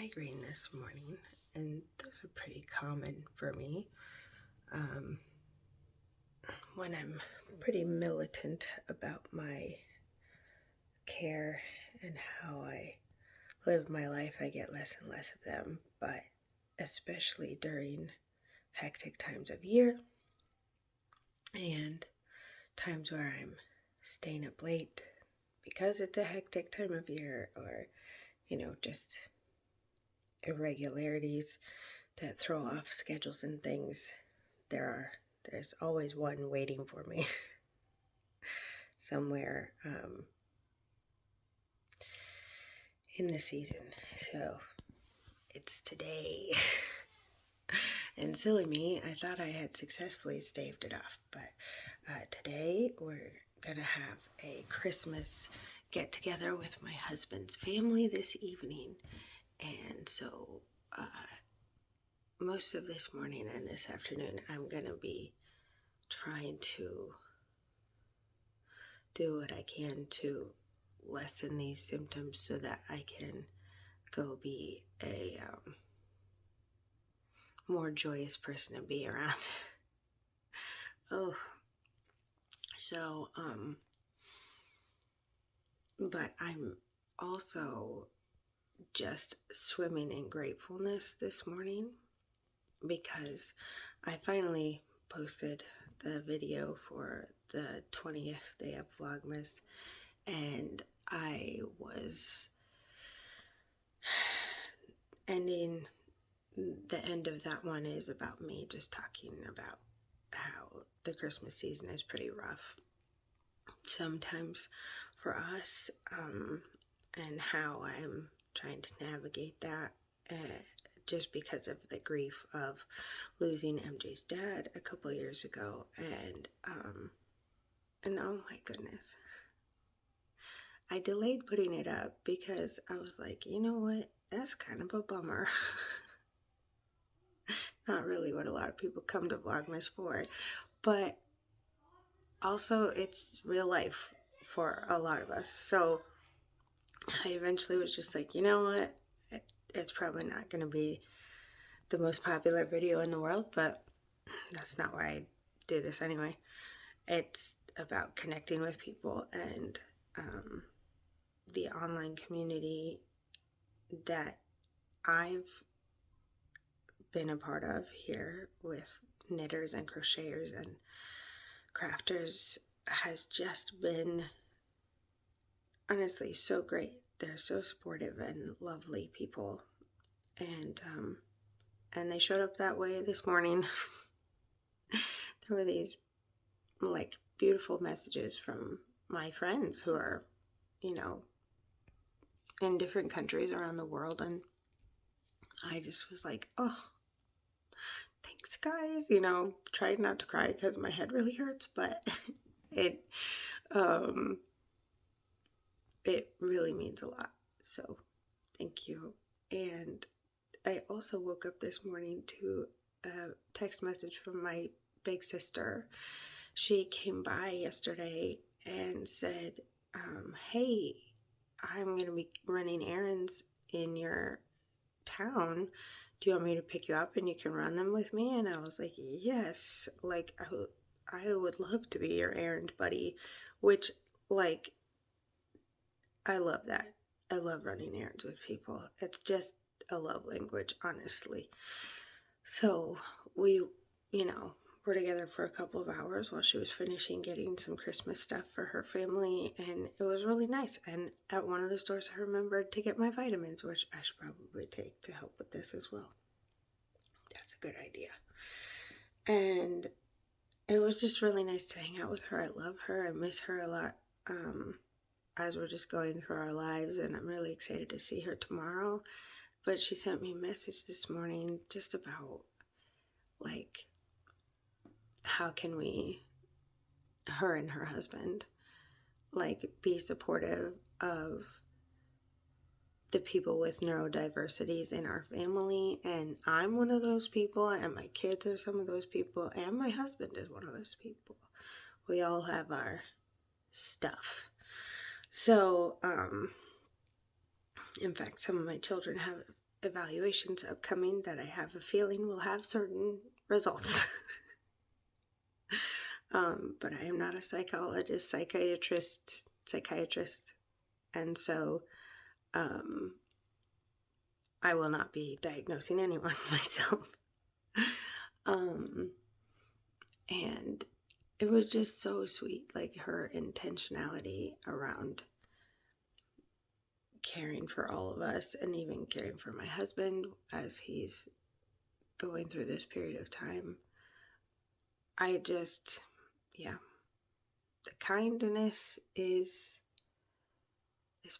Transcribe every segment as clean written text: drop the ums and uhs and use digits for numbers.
migraine this morning, and those are pretty common for me when I'm pretty militant about my care and how I live my life. I get less and less of them, but especially during hectic times of year and times where I'm staying up late because it's a hectic time of year, or just irregularities that throw off schedules and things. There's always one waiting for me somewhere in the season. So it's today. And silly me, I thought I had successfully staved it off, but today we're gonna have a Christmas get together with my husband's family this evening. And so most of this morning and this afternoon, I'm going to be trying to do what I can to lessen these symptoms so that I can go be a more joyous person to be around. But I'm also just swimming in gratefulness this morning because I finally posted the video for the 20th day of Vlogmas, and I was the end of that one is about me just talking about how the Christmas season is pretty rough sometimes for us, and how I'm trying to navigate that just because of the grief of losing MJ's dad a couple years ago. And oh my goodness, I delayed putting it up because I was like, you know what, that's kind of a bummer. Not really what a lot of people come to Vlogmas for, but also it's real life for a lot of us. So I eventually was just like, you know what, it's probably not going to be the most popular video in the world, but that's not why I do this anyway. It's about connecting with people and the online community that I've been a part of here with knitters and crocheters and crafters has just been honestly so great. They're so supportive and lovely people, and they showed up that way this morning. There were these like beautiful messages from my friends who are, in different countries around the world, and I just was like, oh, thanks guys, tried not to cry because my head really hurts, but it really means a lot, so thank you. And I also woke up this morning to a text message from my big sister. She came by yesterday and said, hey, I'm going to be running errands in your town. Do you want me to pick you up and you can run them with me? And I was like, yes, like I would love to be your errand buddy, which like I love that. I love running errands with people. It's just a love language, honestly. So we, were together for a couple of hours while she was finishing getting some Christmas stuff for her family, and it was really nice. And at one of the stores, I remembered to get my vitamins, which I should probably take to help with this as well. That's a good idea. And it was just really nice to hang out with her. I love her. I miss her a lot as we're just going through our lives, and I'm really excited to see her tomorrow. But she sent me a message this morning just about, like, how can we, her and her husband, like, be supportive of the people with neurodiversities in our family. And I'm one of those people, and my kids are some of those people, and my husband is one of those people. We all have our stuff. So, in fact, some of my children have evaluations upcoming that I have a feeling will have certain results. But I am not a psychologist, psychiatrist, and so I will not be diagnosing anyone myself. And it was just so sweet, like her intentionality around caring for all of us and even caring for my husband as he's going through this period of time. I just, yeah, the kindness is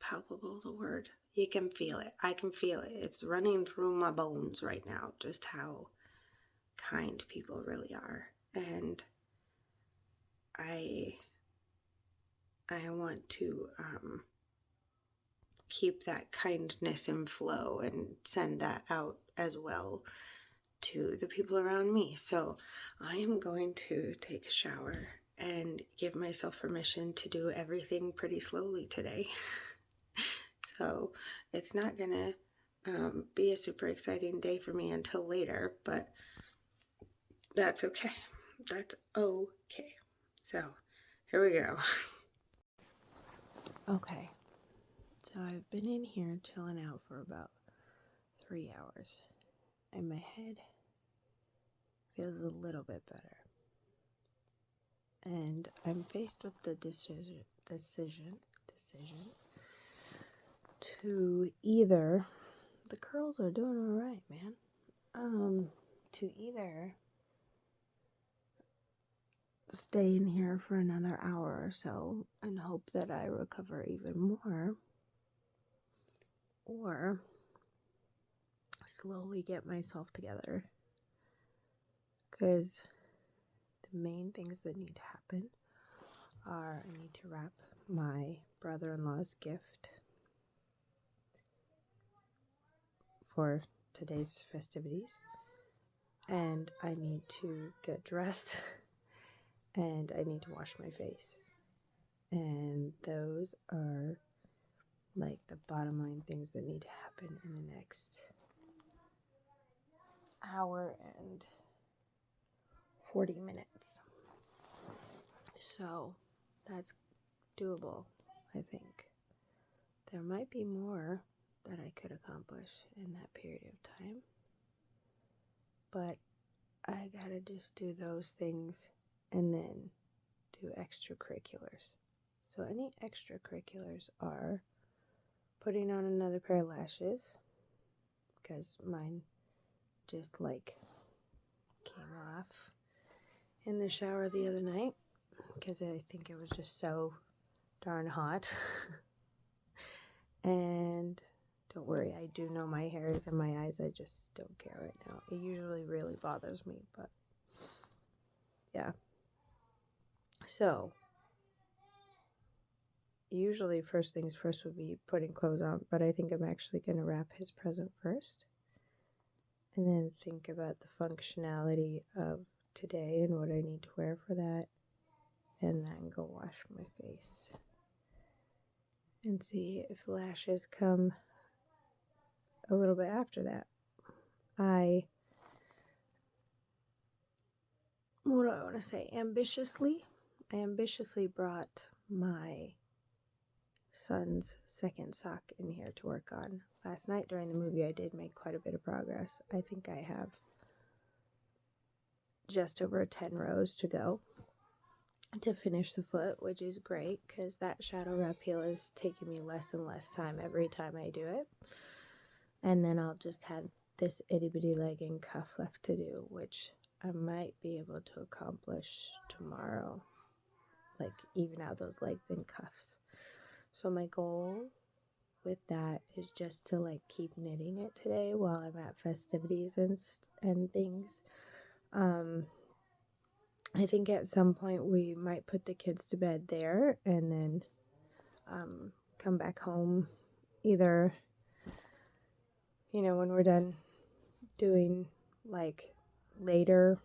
palpable, the word. You can feel it. I can feel it. It's running through my bones right now, just how kind people really are. And I want to keep that kindness in flow and send that out as well to the people around me. So I am going to take a shower and give myself permission to do everything pretty slowly today. So it's not gonna be a super exciting day for me until later, but that's okay. That's okay. So here we go. Okay, so I've been in here chilling out for about 3 hours, and my head feels a little bit better. And I'm faced with the decision to either, the curls are doing all right, man. To either stay in here for another hour or so and hope that I recover even more, or slowly get myself together, because the main things that need to happen are I need to wrap my brother-in-law's gift for today's festivities, and I need to get dressed, and I need to wash my face. And those are like the bottom line things that need to happen in the next hour and 40 minutes. So that's doable, I think. There might be more that I could accomplish in that period of time, but I gotta just do those things and then do extracurriculars. So any extracurriculars are putting on another pair of lashes, because mine just like came off in the shower the other night because I think it was just so darn hot. And don't worry, I do know my hair is in my eyes. I just don't care right now. It usually really bothers me, but yeah. So usually first things first would be putting clothes on, but I think I'm actually going to wrap his present first and then think about the functionality of today and what I need to wear for that, and then go wash my face and see if lashes come a little bit after that. I ambitiously brought my son's second sock in here to work on. Last night during the movie I did make quite a bit of progress. I think I have just over 10 rows to go to finish the foot, which is great because that shadow wrap heel is taking me less and less time every time I do it. And then I'll just have this itty bitty leg and cuff left to do, which I might be able to accomplish tomorrow, like even out those legs and cuffs. So my goal with that is just to like keep knitting it today while I'm at festivities and things. I think at some point we might put the kids to bed there and then come back home either, when we're done doing like later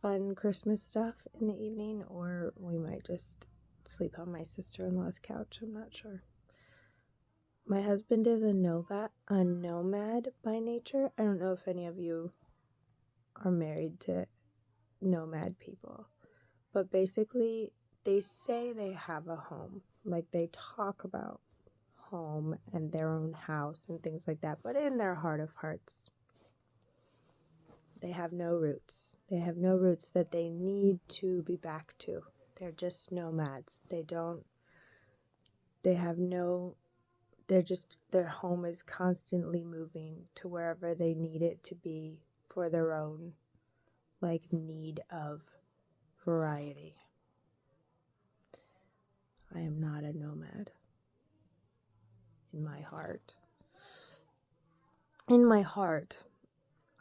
fun Christmas stuff in the evening, or we might just sleep on my sister-in-law's couch. I'm not sure. My husband is a nomad by nature. I don't know if any of you are married to nomad people, but basically they say they have a home. Like they talk about home and their own house and things like that, but in their heart of hearts, they have no roots. They have no roots that they need to be back to. They're just nomads. They have no, their home is constantly moving to wherever they need it to be for their own, like, need of variety. I am not a nomad in my heart. In my heart,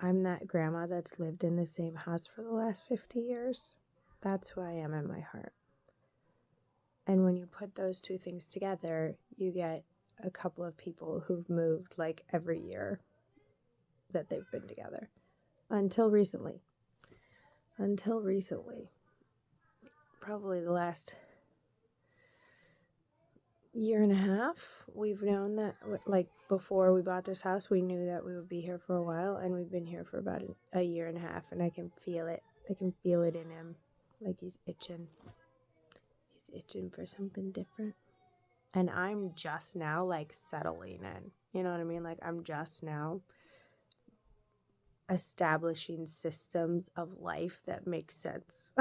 I'm that grandma that's lived in the same house for the last 50 years. That's who I am in my heart. And when you put those two things together, you get a couple of people who've moved like every year that they've been together. Until recently. Probably the last year and a half, we've known that, like, before we bought this house, we knew that we would be here for a while, and we've been here for about a year and a half, and I can feel it. I can feel it in him. Like he's itching. He's itching for something different. And I'm just now, like, settling in. You know what I mean? Like, I'm just now establishing systems of life that make sense.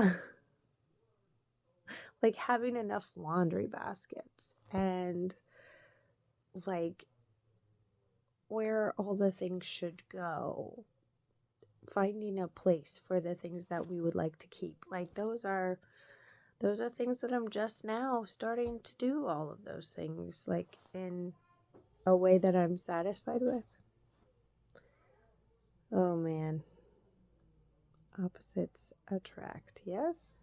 Like having enough laundry baskets and, like, where all the things should go. Finding a place for the things that we would like to keep. Like, those are things that I'm just now starting to do, all of those things, like, in a way that I'm satisfied with. Oh man. Opposites attract, yes?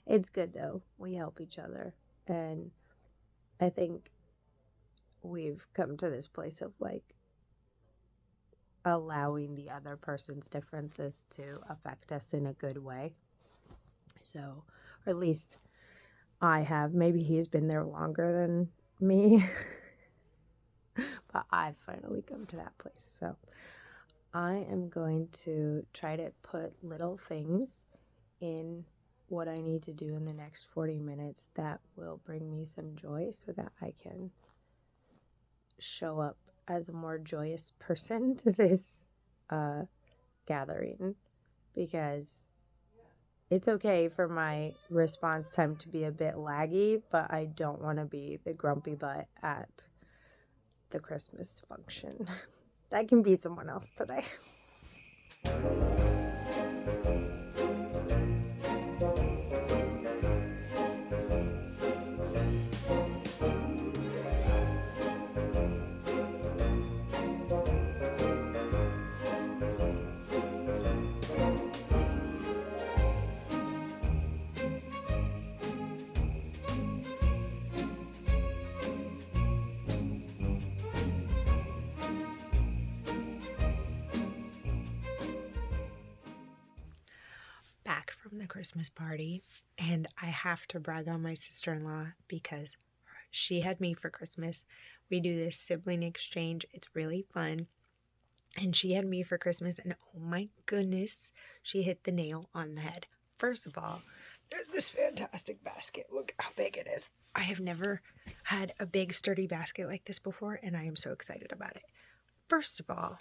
It's good though. We help each other. And I think we've come to this place of, like, allowing the other person's differences to affect us in a good way. So, or at least I have. Maybe he's been there longer than me. But I've finally come to that place. So I am going to try to put little things in what I need to do in the next 40 minutes that will bring me some joy so that I can show up as a more joyous person to this gathering, because it's okay for my response time to be a bit laggy, but I don't want to be the grumpy butt at the Christmas function. That can be someone else today. Back from the Christmas party, and I have to brag on my sister-in-law because she had me for Christmas. We do this sibling exchange. It's really fun. And she had me for Christmas, and oh my goodness, she hit the nail on the head. First of all, there's this fantastic basket. Look how big it is. I have never had a big sturdy basket like this before, and I am so excited about it. First of all,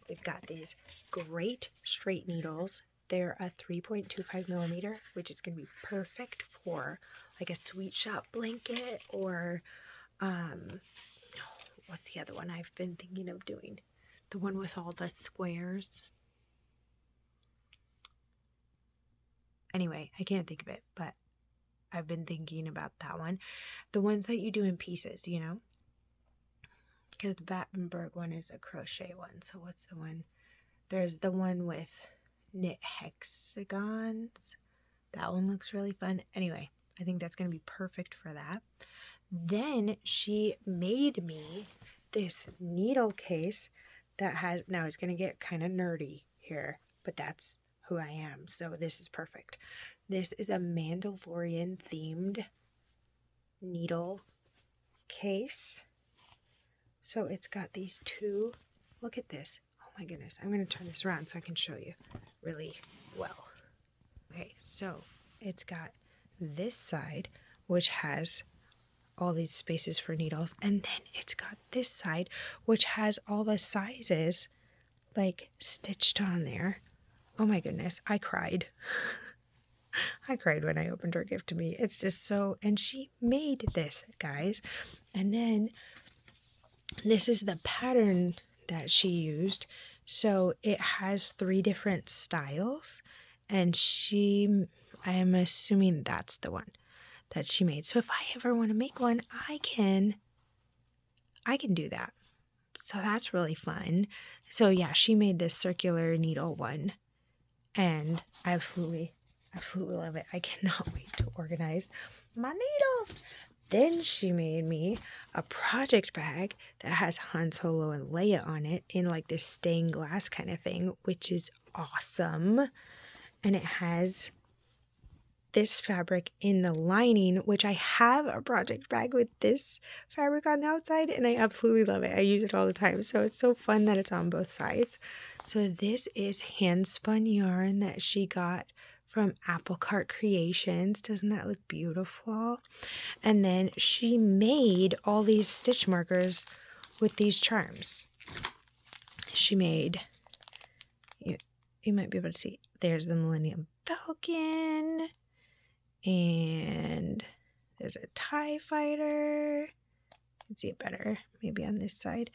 we've got these great straight needles. They're a 3.25 millimeter, which is going to be perfect for, like, a sweet shop blanket, or what's the other one I've been thinking of doing? The one with all the squares. Anyway, I can't think of it, but I've been thinking about that one. The ones that you do in pieces, you know? Because the Battenberg one is a crochet one. So what's the one? There's the one with knit hexagons. That one looks really fun. Anyway, I think that's going to be perfect for that. Then she made me this needle case that has, now it's going to get kind of nerdy here, but that's who I am. So this is perfect. This is a Mandalorian themed needle case. So it's got these two. Look at this. Oh my goodness. I'm going to turn this around so I can show you really well. Okay, so it's got this side, which has all these spaces for needles, and then it's got this side, which has all the sizes like stitched on there. Oh my goodness, I cried. I cried when I opened her gift to me. It's just so, and she made this, guys. And then this is the pattern that she used. So it has 3 different styles, and I am assuming that's the one that she made. So if I ever want to make one, I can do that. So that's really fun. So yeah, she made this circular needle one, and I absolutely love it. I cannot wait to organize my needles. Then she made me a project bag that has Han Solo and Leia on it in like this stained glass kind of thing, which is awesome. And it has this fabric in the lining, which I have a project bag with this fabric on the outside, and I absolutely love it. I use it all the time, so it's so fun that it's on both sides. So this is hand spun yarn that she got from Apple Cart Creations. Doesn't that look beautiful? And then she made all these stitch markers with these charms. She made, you might be able to see, there's the Millennium Falcon, and there's a TIE fighter. You can see it better maybe on this side.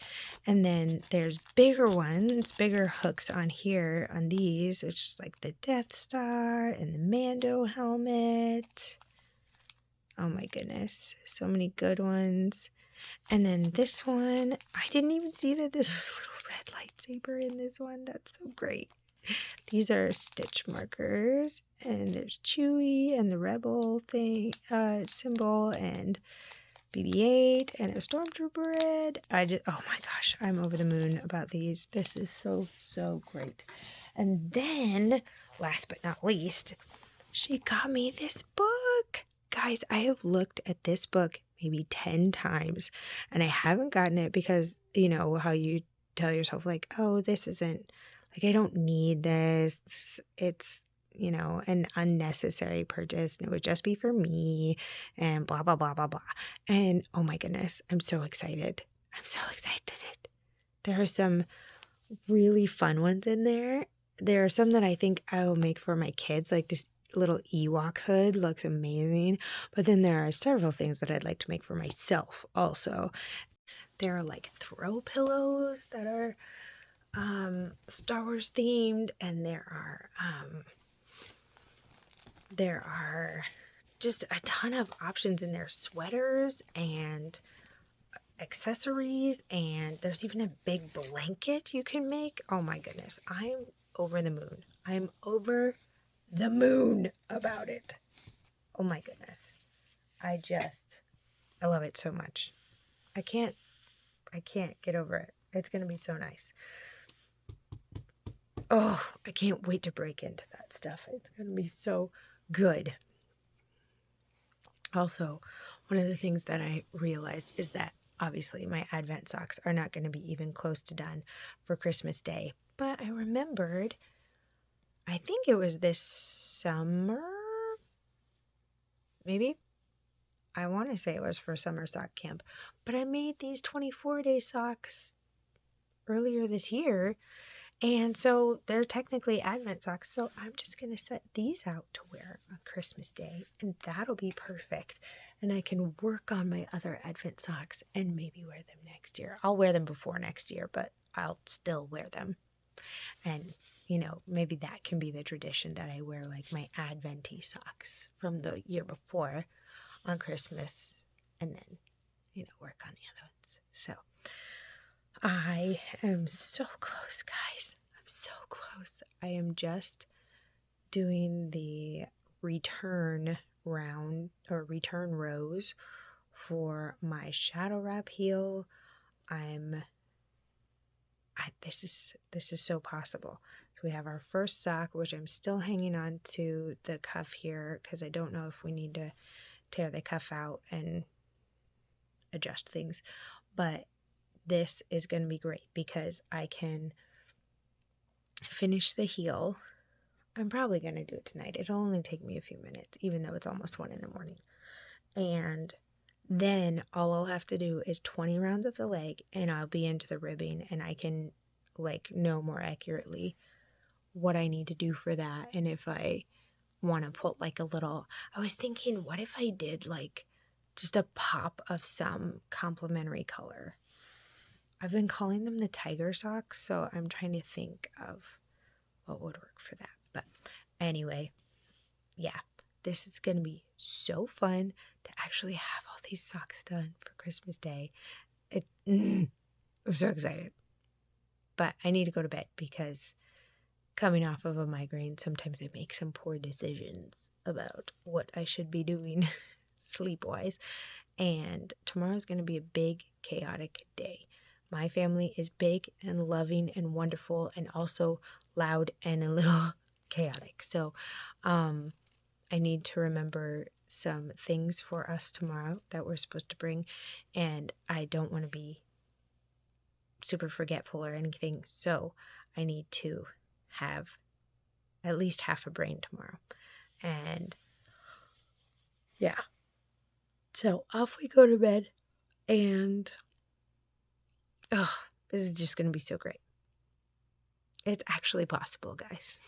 And then there's bigger ones, bigger hooks on here on these, which is like the Death Star and the Mando helmet. Oh my goodness, so many good ones. And then this one, I didn't even see that this was a little red lightsaber in this one. That's so great. These are stitch markers, and there's Chewie and the Rebel thing symbol, and BB-8 and a Stormtrooper red. Oh my gosh, I'm over the moon about these. This is so great. And then, last but not least, she got me this book. Guys, I have looked at this book maybe 10 times, and I haven't gotten it because, you know, how you tell yourself, like, oh, this isn't, like, I don't need this. It's, you know, an unnecessary purchase, and it would just be for me, and blah, blah, blah, blah, blah. And oh my goodness, I'm so excited. I'm so excited. There are some really fun ones in there. There are some that I think I will make for my kids, like this little Ewok hood looks amazing. But then there are several things that I'd like to make for myself also. There are like throw pillows that are Star Wars themed, and there are just a ton of options in there, sweaters and accessories, and there's even a big blanket you can make. Oh my goodness, I'm over the moon. I'm over the moon about it. Oh my goodness. I love it so much. I can't get over it. It's going to be so nice. Oh, I can't wait to break into that stuff. It's going to be so good. Also, one of the things that I realized is that obviously my Advent socks are not going to be even close to done for Christmas Day. But I remembered, I think it was this summer, maybe? I want to say it was for summer sock camp. But I made these 24-day socks earlier this year. And so they're technically Advent socks. So I'm just going to set these out to wear on Christmas Day. And that'll be perfect. And I can work on my other Advent socks and maybe wear them next year. I'll wear them before next year, but I'll still wear them. And, you know, maybe that can be the tradition that I wear like my Advent-y socks from the year before on Christmas. And then, you know, work on the other ones. So I am so close, guys. I'm so close. I am just doing the return round or return rows for my shadow wrap heel. This is so possible. So we have our first sock, which I'm still hanging on to the cuff here because I don't know if we need to tear the cuff out and adjust things. But this is going to be great because I can finish the heel. I'm probably going to do it tonight. It'll only take me a few minutes, even though it's almost 1 a.m. And then all I'll have to do is 20 rounds of the leg, and I'll be into the ribbing, and I can know more accurately what I need to do for that. And if I want to put a little, I was thinking, what if I did just a pop of some complementary color? I've been calling them the tiger socks, so I'm trying to think of what would work for that. But anyway, yeah, this is going to be so fun to actually have all these socks done for Christmas Day. I'm so excited. But I need to go to bed because coming off of a migraine, sometimes I make some poor decisions about what I should be doing sleep-wise. And tomorrow's going to be a big, chaotic day. My family is big and loving and wonderful and also loud and a little chaotic. So I need to remember some things for us tomorrow that we're supposed to bring. And I don't want to be super forgetful or anything. So I need to have at least half a brain tomorrow. And yeah. So off we go to bed. And this is just going to be so great. It's actually possible, guys.